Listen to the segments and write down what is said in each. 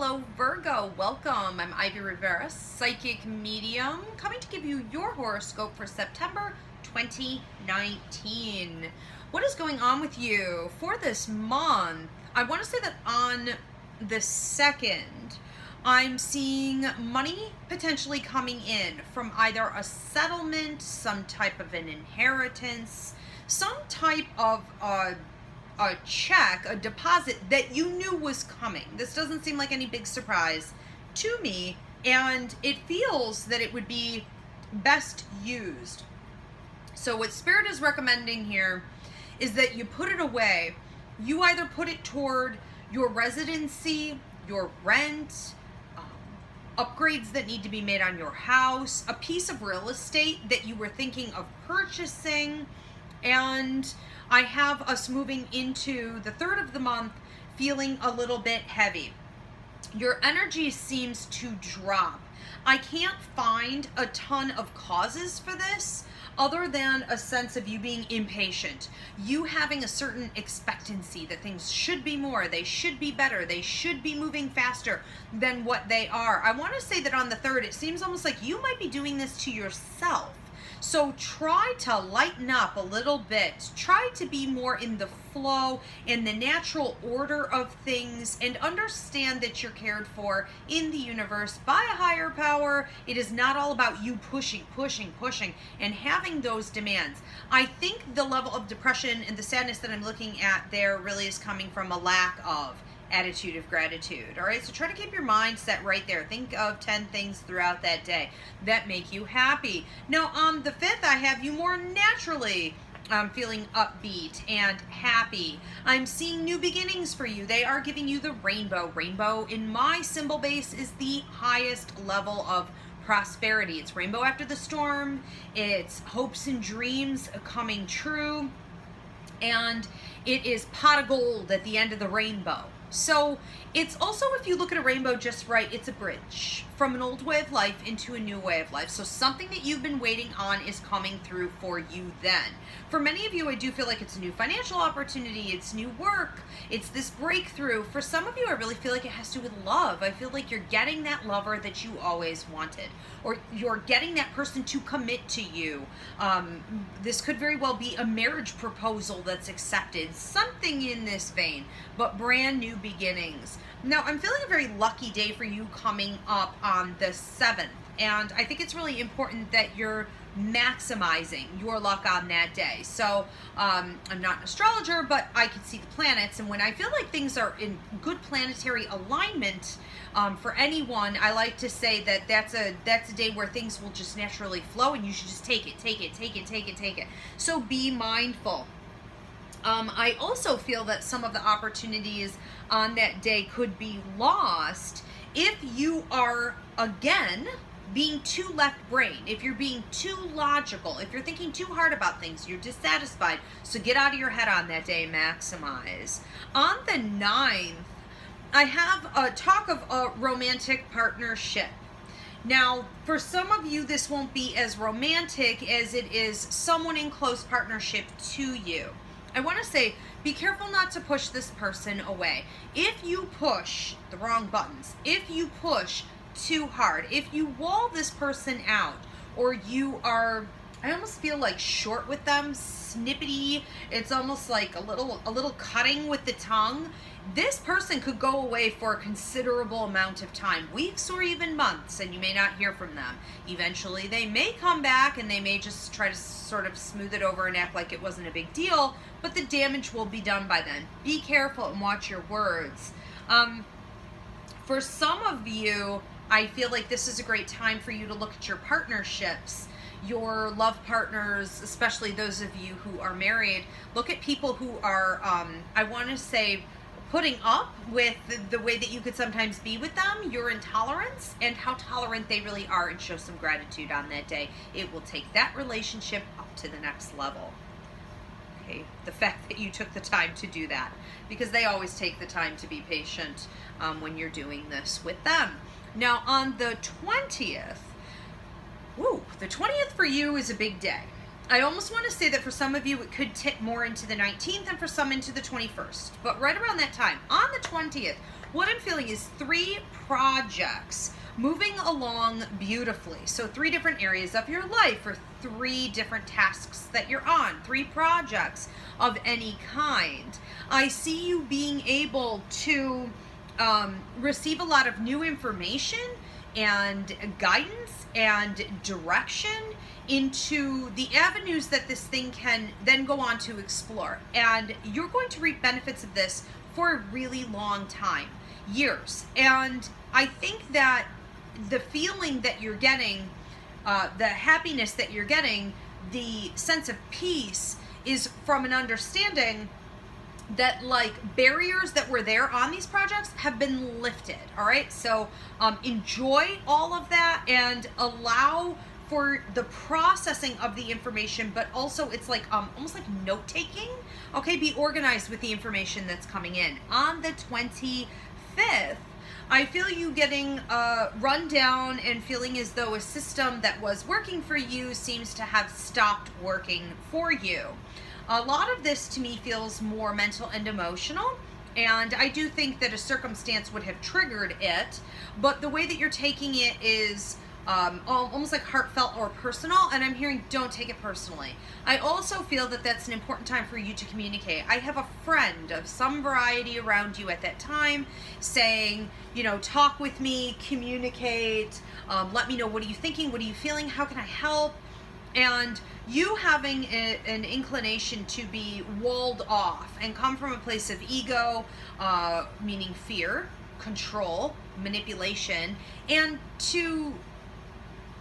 Hello, Virgo. Welcome. I'm Ivy Rivera, psychic medium, coming to give you your horoscope for September 2019. What is going on with you for this month? I want to say that on the 2nd, I'm seeing money potentially coming in from either a settlement, some type of an inheritance, some type of a check, a deposit that you knew was coming. This doesn't seem like any big surprise to me, and it feels that it would be best used. So what Spirit is recommending here is that you put it away. You either put it toward your residency, your rent, upgrades that need to be made on your house, a piece of real estate that you were thinking of purchasing, and I have us moving into the 3rd of the month feeling a little bit heavy. Your energy seems to drop. I can't find a ton of causes for this other than a sense of you being impatient, you having a certain expectancy that things should be more, they should be better, they should be moving faster than what they are. I want to say that on the 3rd, it seems almost like you might be doing this to yourself. So try to lighten up a little bit. Try to be more in the flow, in the natural order of things, and understand that you're cared for in the universe by a higher power. It is not all about you pushing, and having those demands. I think the level of depression and the sadness that I'm looking at there really is coming from a lack of attitude of gratitude. All right, so try to keep your mind set right there. Think of 10 things throughout that day that make you happy. Now on the 5th, I have you more naturally feeling upbeat and happy. I'm seeing new beginnings for you. They are giving you the rainbow. Rainbow in my symbol base is the highest level of prosperity. It's rainbow after the storm. It's hopes and dreams coming true. And it is pot of gold at the end of the rainbow. So it's also, if you look at a rainbow just right, it's a bridge from an old way of life into a new way of life. So something that you've been waiting on is coming through for you then. For many of you, I do feel like it's a new financial opportunity, it's new work, it's this breakthrough. For some of you, I really feel like it has to do with love. I feel like you're getting that lover that you always wanted, or you're getting that person to commit to you. This could very well be a marriage proposal that's accepted, something in this vein, but brand new beginnings. Now, I'm feeling a very lucky day for you coming up on the 7th, and I think it's really important that you're maximizing your luck on that day. So I'm not an astrologer, but I can see the planets, and when I feel like things are in good planetary alignment for anyone, I like to say that that's a day where things will just naturally flow, and you should just take it. So be mindful. I also feel that some of the opportunities on that day could be lost if you are, again, being too left brain, if you're being too logical, if you're thinking too hard about things, you're dissatisfied. So get out of your head on that day, maximize. On the 9th, I have a talk of a romantic partnership. Now, for some of you, this won't be as romantic as it is someone in close partnership to you. I want to say, be careful not to push this person away. If you push the wrong buttons, if you push too hard, if you wall this person out, or you are, I almost feel like short with them, snippety, it's almost like a little cutting with the tongue, this person could go away for a considerable amount of time, weeks or even months, and you may not hear from them. Eventually, they may come back, and they may just try to sort of smooth it over and act like it wasn't a big deal, but the damage will be done by then. Be careful and watch your words. For some of you, I feel like this is a great time for you to look at your partnerships, your love partners, especially those of you who are married. Look at people who are, I want to say, putting up with the way that you could sometimes be with them, your intolerance, and how tolerant they really are, and show some gratitude on that day. It will take that relationship up to the next level. Okay, the fact that you took the time to do that, because they always take the time to be patient when you're doing this with them. Now on the 20th, the 20th for you is a big day. I almost want to say that for some of you, it could tip more into the 19th and for some into the 21st. But right around that time, on the 20th, what I'm feeling is 3 projects moving along beautifully. So 3 different areas of your life, or 3 different tasks that you're on, 3 projects of any kind. I see you being able to receive a lot of new information and guidance and direction into the avenues that this thing can then go on to explore. And you're going to reap benefits of this for a really long time, years. And I think that the feeling that you're getting, the happiness that you're getting, the sense of peace is from an understanding that like barriers that were there on these projects have been lifted. All right, so enjoy all of that and allow for the processing of the information, but also it's like almost like note taking. Okay, be organized with the information that's coming in. On the 25th, I feel you getting run down and feeling as though a system that was working for you seems to have stopped working for you. A lot of this to me feels more mental and emotional, and I do think that a circumstance would have triggered it, but the way that you're taking it is almost like heartfelt or personal, and I'm hearing don't take it personally. I also feel that that's an important time for you to communicate. I have a friend of some variety around you at that time saying, you know, talk with me, communicate, let me know, what are you thinking, what are you feeling, how can I help? And you having an inclination to be walled off and come from a place of ego, meaning fear, control, manipulation, and to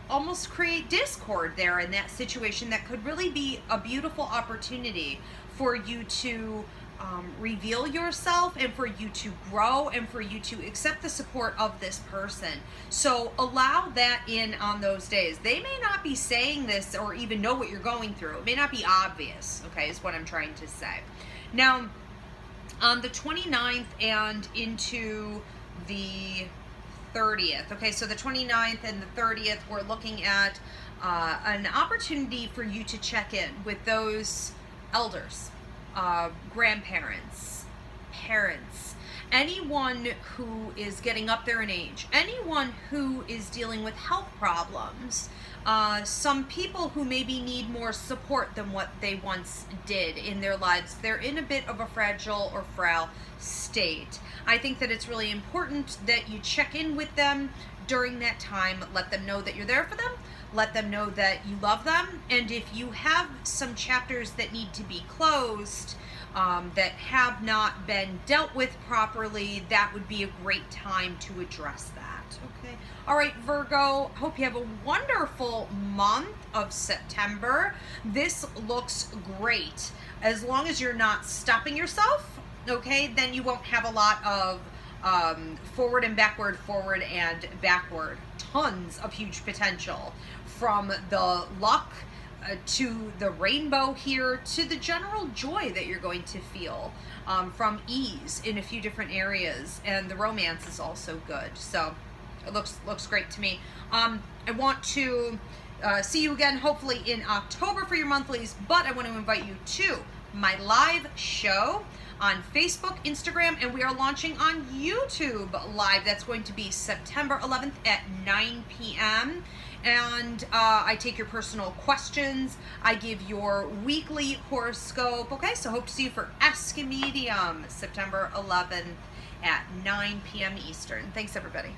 almost create discord there in that situation that could really be a beautiful opportunity for you to reveal yourself and for you to grow and for you to accept the support of this person. So allow that in on those days. They may not be saying this or even know what you're going through. It may not be obvious, okay, is what I'm trying to say. Now, on the 29th and into the 30th, okay, so the 29th and the 30th, we're looking at an opportunity for you to check in with those elders, grandparents, parents, anyone who is getting up there in age, anyone who is dealing with health problems, some people who maybe need more support than what they once did in their lives. They're in a bit of a fragile or frail state. I think that it's really important that you check in with them during that time. Let them know that you're there for them. Let them know that you love them. And if you have some chapters that need to be closed, that have not been dealt with properly, that would be a great time to address that. Okay. All right, Virgo, hope you have a wonderful month of September. This looks great. As long as you're not stopping yourself, okay, then you won't have a lot of forward and backward, forward and backward. Tons of huge potential, from the luck to the rainbow here, to the general joy that you're going to feel from ease in a few different areas, and the romance is also good. So it looks great to me. I want to see you again hopefully in October for your monthlies, but I want to invite you to my live show on Facebook, Instagram, and we are launching on YouTube live. That's going to be September 11th at 9 p.m. And I take your personal questions. I give your weekly horoscope. Okay, so hope to see you for Ask a Medium, September 11th at 9 p.m. Eastern. Thanks, everybody.